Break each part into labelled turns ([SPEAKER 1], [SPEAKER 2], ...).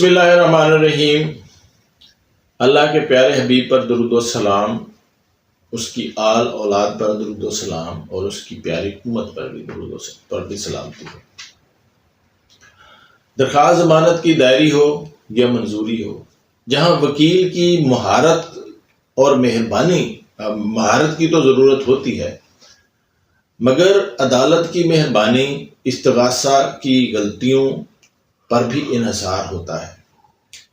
[SPEAKER 1] بسم اللہ الرحمن الرحیم۔ اللہ کے پیارے حبیب پر درود و سلام، اس کی آل اولاد پر درود و سلام، اور اس کی پیاری امت پر بھی سلامتی ہو۔ درخواست ضمانت کی دائری ہو یا منظوری ہو، جہاں وکیل کی مہارت اور مہارت کی تو ضرورت ہوتی ہے، مگر عدالت کی مہربانی استغاثہ کی غلطیوں پر بھی انحصار ہوتا ہے،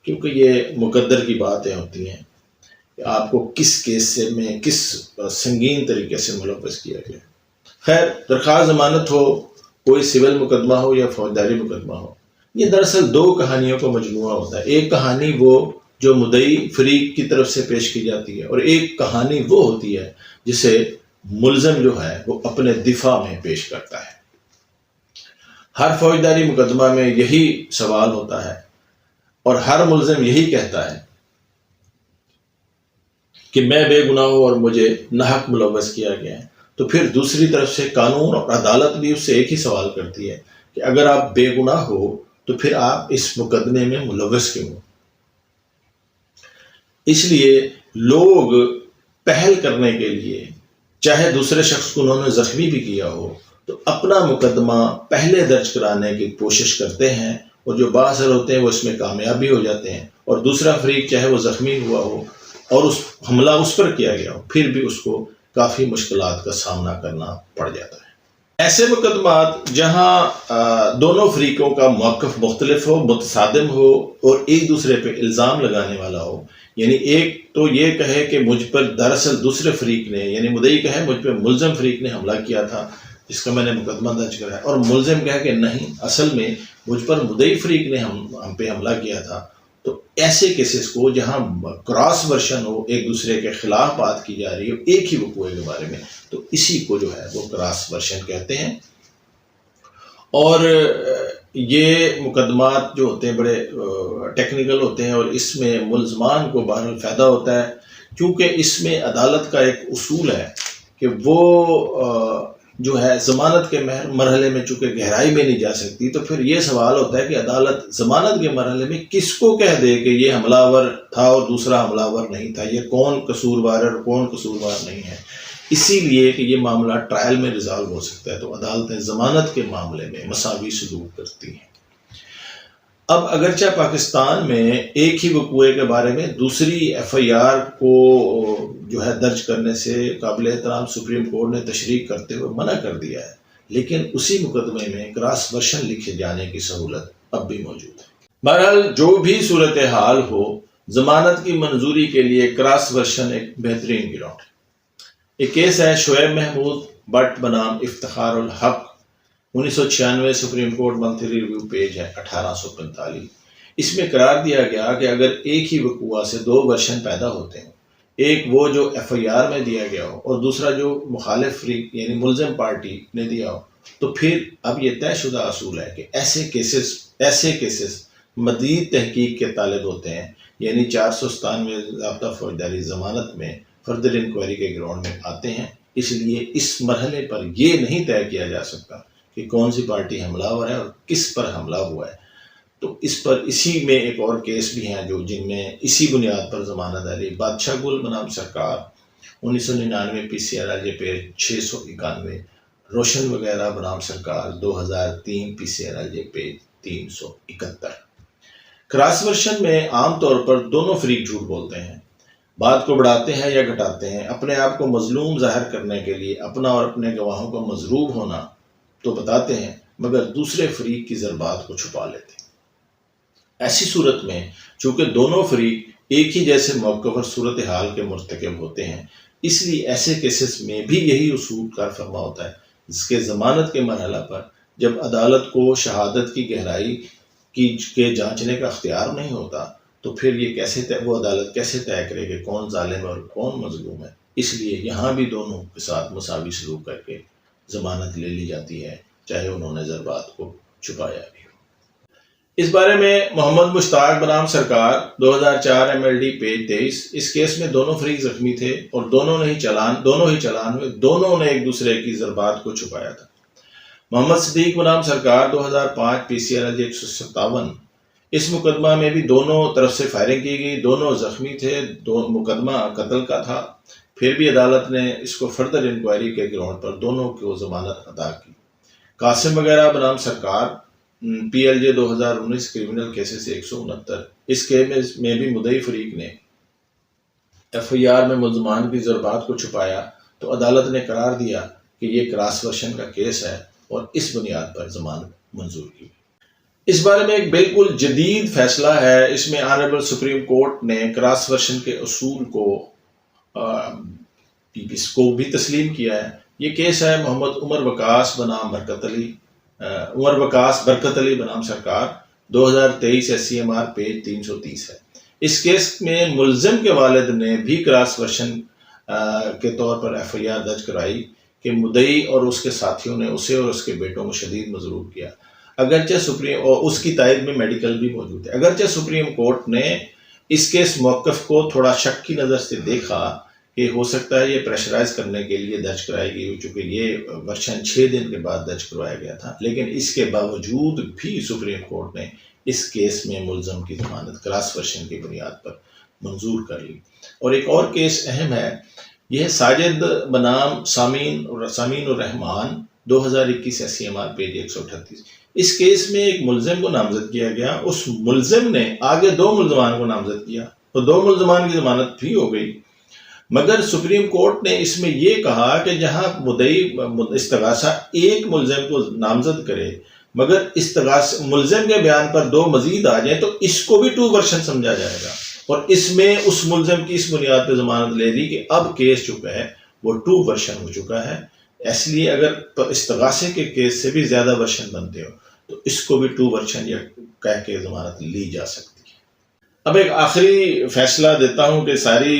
[SPEAKER 1] کیونکہ یہ مقدر کی باتیں ہوتی ہیں کہ آپ کو کس کیس میں کس سنگین طریقے سے ملوث کیا گیا۔ خیر، درخواست ضمانت ہو، کوئی سول مقدمہ ہو یا فوجداری مقدمہ ہو، یہ دراصل دو کہانیوں کا مجموعہ ہوتا ہے۔ ایک کہانی وہ جو مدعی فریق کی طرف سے پیش کی جاتی ہے، اور ایک کہانی وہ ہوتی ہے جسے ملزم جو ہے وہ اپنے دفاع میں پیش کرتا ہے۔ ہر فوجداری مقدمہ میں یہی سوال ہوتا ہے، اور ہر ملزم یہی کہتا ہے کہ میں بے گناہ ہوں اور مجھے ناحق ملوث کیا گیا ہے۔ تو پھر دوسری طرف سے قانون اور عدالت بھی اس سے ایک ہی سوال کرتی ہے کہ اگر آپ بے گناہ ہو تو پھر آپ اس مقدمے میں ملوث کیوں ہو؟ اس لیے لوگ پہل کرنے کے لیے، چاہے دوسرے شخص کو انہوں نے زخمی بھی کیا ہو، تو اپنا مقدمہ پہلے درج کرانے کی کوشش کرتے ہیں، اور جو بااثر ہوتے ہیں وہ اس میں کامیاب بھی ہو جاتے ہیں، اور دوسرا فریق چاہے وہ زخمی ہوا ہو اور حملہ اس پر کیا گیا ہو، پھر بھی اس کو کافی مشکلات کا سامنا کرنا پڑ جاتا ہے۔ ایسے مقدمات جہاں دونوں فریقوں کا موقف مختلف ہو، متصادم ہو، اور ایک دوسرے پہ الزام لگانے والا ہو، یعنی ایک تو یہ کہے کہ مجھ پر دراصل دوسرے فریق نے، یعنی مدعی کہے مجھ پہ ملزم فریق نے حملہ کیا تھا جس کا میں نے مقدمہ درج کرا ہے، اور ملزم کہے کہ نہیں، اصل میں مجھ پر مدعی فریق نے ہم پہ حملہ کیا تھا۔ تو ایسے کیسز کو جہاں کراس ورشن ہو، ایک دوسرے کے خلاف بات کی جا رہی ہو ایک ہی وقوع کے بارے میں، تو اسی کو جو ہے وہ کراس ورشن کہتے ہیں۔ اور یہ مقدمات جو ہوتے ہیں بڑے ٹیکنیکل ہوتے ہیں، اور اس میں ملزمان کو بہرحال فائدہ ہوتا ہے، کیونکہ اس میں عدالت کا ایک اصول ہے کہ وہ جو ہے ضمانت کے مرحلے میں چونکہ گہرائی میں نہیں جا سکتی، تو پھر یہ سوال ہوتا ہے کہ عدالت ضمانت کے مرحلے میں کس کو کہہ دے کہ یہ حملہ ور تھا اور دوسرا حملہ ور نہیں تھا، یہ کون قصوروار ہے اور کون قصوروار نہیں ہے۔ اسی لیے کہ یہ معاملہ ٹرائل میں ریزالو ہو سکتا ہے، تو عدالتیں ضمانت کے معاملے میں مساوی سلوک کرتی ہیں۔ اب اگرچہ پاکستان میں ایک ہی وقوع کے بارے میں دوسری ایف آئی آر کو جو ہے درج کرنے سے قابل احترام سپریم کورٹ نے تشریح کرتے ہوئے منع کر دیا ہے، لیکن اسی مقدمے میں کراس ورشن لکھے جانے کی سہولت اب بھی موجود ہے۔ بہرحال جو بھی صورتحال ہو، ضمانت کی منظوری کے لیے کراس ورشن ایک بہترین گراؤنڈ ہے۔ ایک کیس ہے Shoaib Mahmood but بنام Iftikhar ul Haq, 1996 supreme court monthly review page ہے 1845۔ اس میں قرار دیا گیا کہ اگر ایک ہی وقوع سے دو ورشن پیدا ہوتے ہیں، ایک وہ جو ایف آئی آر میں دیا گیا ہو اور دوسرا جو مخالف فریق یعنی ملزم پارٹی نے دیا ہو، تو پھر اب یہ طے شدہ اصول ہے کہ ایسے کیسز مزید تحقیق کے طالب ہوتے ہیں، یعنی 497 ضابطہ فوجداری ضمانت میں فردر انکوائری کے گراؤنڈ میں آتے ہیں۔ اس لیے اس مرحلے پر یہ نہیں طے کیا جا سکتا کہ کون سی پارٹی حملہ ہوا ہے اور کس پر حملہ ہوا ہے۔ تو اس پر اسی میں ایک اور کیس بھی ہیں جن میں اسی بنیاد پر ضمانت ہے۔ بادشاہ گل بنام سرکار، 1999 پی سی آر جے پیج 691، روشن وغیرہ بنام سرکار، 2003 P C R J page 371۔ Cross version میں عام طور پر دونوں فریق جھوٹ بولتے ہیں، بات کو بڑھاتے ہیں یا گھٹاتے ہیں، اپنے آپ کو مظلوم ظاہر کرنے کے لیے اپنا اور اپنے گواہوں کا مضروب ہونا تو بتاتے ہیں، مگر دوسرے فریق کی ضربات کو چھپا لیتے ہیں۔ ایسی صورت میں چونکہ دونوں فریق ایک ہی جیسے موقف اور صورتحال کے مرتکب ہوتے ہیں، اس لیے ایسے کیسز میں بھی یہی اصول کار فرما ہوتا ہے، جس کے ضمانت کے مرحلہ پر جب عدالت کو شہادت کی گہرائی کے جانچنے کا اختیار نہیں ہوتا، تو پھر یہ وہ عدالت کیسے طے کرے کہ کون ظالم ہے اور کون مظلوم ہے۔ اس لیے یہاں بھی دونوں کے ساتھ مساوی سلوک کر کے ضمانت لے لی جاتی ہے، چاہے انہوں نے ضربات کو چھپایا بھی ہو۔ اس بارے میں محمد مشتاق بنام سرکار، 2004 MLD پیج 23۔ اس کیس میں دونوں فریق زخمی تھے اور دونوں ہی چلان ہوئے، دونوں نے ایک دوسرے کی ضربات کو چھپایا تھا۔ محمد صدیق بنام سرکار، 2005 PCRL 157۔ اس مقدمہ میں بھی دونوں طرف سے فائرنگ کی گئی، دونوں زخمی تھے، مقدمہ قتل کا تھا، پھر بھی عدالت نے اس کو فردر انکوائری کے گراؤنڈ پر دونوں کو ضمانت ادا کی۔ قاسم وغیرہ بنام سرکار پی ایل جے 2019 کرمنل کیسز 169، اس کیس میں بھی مدعی فریق نے ایف آئی آر میں ملزمان کی ضربات کو چھپایا تو عدالت نے قرار دیا کہ یہ کراس ورشن کا کیس ہے اور اس بنیاد پر ضمانت منظور کی۔ اس بارے میں ایک بالکل جدید فیصلہ ہے، اس میں آنریبل سپریم کورٹ نے کراس ورشن کے اصول کو بھی تسلیم کیا ہے۔ یہ کیس ہے محمد عمر وقاص برکت علی بنام سرکار 2023 SCMR پیج 330 ہے۔ اس کیس میں ملزم کے والد نے بھی کراس ورشن کے طور پر ایف آئی آر درج کرائی کہ مدعی اور اس کے ساتھیوں نے اسے اور اس کے بیٹوں کو شدید مضروب کیا، اگرچہ اور اس کی تائید میں میڈیکل بھی موجود ہے۔ اگرچہ سپریم کورٹ نے اس کیس موقف کو تھوڑا شک کی نظر سے دیکھا کہ ہو سکتا ہے یہ پریشرائز کرنے کے لیے درج کرائی گئی، چونکہ یہ ورشن 6 دن کے بعد درج کروایا گیا تھا، لیکن اس کے باوجود بھی سپریم کورٹ نے اس کیس میں ملزم کی ضمانت کراس ورشن کی بنیاد پر منظور کر لی۔ اور ایک اور کیس اہم ہے، یہ ساجد بنام سامین الرحمان 2021 SCMR پیج 138۔ اس کیس میں ایک ملزم کو نامزد کیا گیا، اس ملزم نے آگے 2 ملزمان کو نامزد کیا تو 2 ملزمان کی ضمانت بھی ہو گئی، مگر سپریم کورٹ نے اس میں یہ کہا کہ جہاں مدعی استغاثہ ایک ملزم کو نامزد کرے مگر ملزم کے بیان پر 2 مزید آ جائیں تو اس کو بھی 2 ورشن سمجھا جائے گا، اور اس میں اس ملزم کی اس بنیاد پہ ضمانت لے دی کہ اب کیس چکا ہے وہ 2 ورشن ہو چکا ہے، اس لیے اگر استغاثے کے کیس سے بھی زیادہ ورشن بنتے ہو تو اس کو بھی 2 ورشن یا کہہ کے ضمانت لی جا سکتی ہے۔ اب ایک آخری فیصلہ دیتا ہوں کہ ساری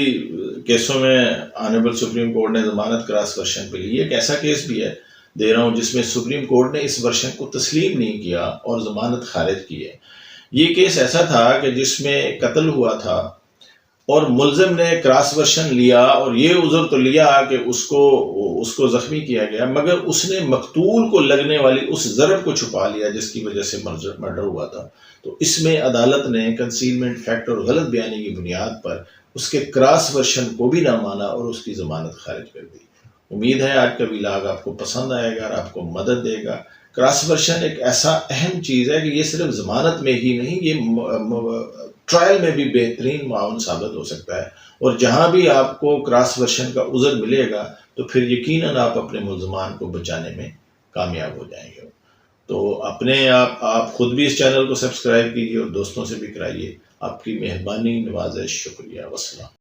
[SPEAKER 1] کیسوں میں آنریبل سپریم کورٹ نے ضمانت کراس ورشن پہ لی۔ ایک ایسا کیس بھی ہے دے رہا ہوں جس میں سپریم کورٹ نے اس ورشن کو تسلیم نہیں کیا اور ضمانت خارج کی ہے۔ یہ کیس ایسا تھا کہ جس میں قتل ہوا تھا اور ملزم نے کراس ورشن لیا اور یہ عذر تو لیا کہ اس کو زخمی کیا گیا، مگر اس نے مقتول کو لگنے والی اس ضرب کو چھپا لیا جس کی وجہ سے مرڈر ہوا تھا۔ تو اس میں عدالت نے کنسیلمنٹ فیکٹ اور غلط بیانی کی بنیاد پر اس کے کراس ورشن کو بھی نہ مانا اور اس کی ضمانت خارج کر دی۔ امید ہے آج کا ولاگ آپ کو پسند آئے گا اور آپ کو مدد دے گا۔ کراس ورشن ایک ایسا اہم چیز ہے کہ یہ صرف ضمانت میں ہی نہیں، یہ ٹرائل میں بھی بہترین معاون ثابت ہو سکتا ہے، اور جہاں بھی آپ کو کراس ورشن کا عذر ملے گا تو پھر یقیناً آپ اپنے ملزمان کو بچانے میں کامیاب ہو جائیں گے۔ تو آپ خود بھی اس چینل کو سبسکرائب کیجیے اور دوستوں سے بھی کرائیے۔ آپ کی مہربانی، نوازش، شکریہ، والسلام۔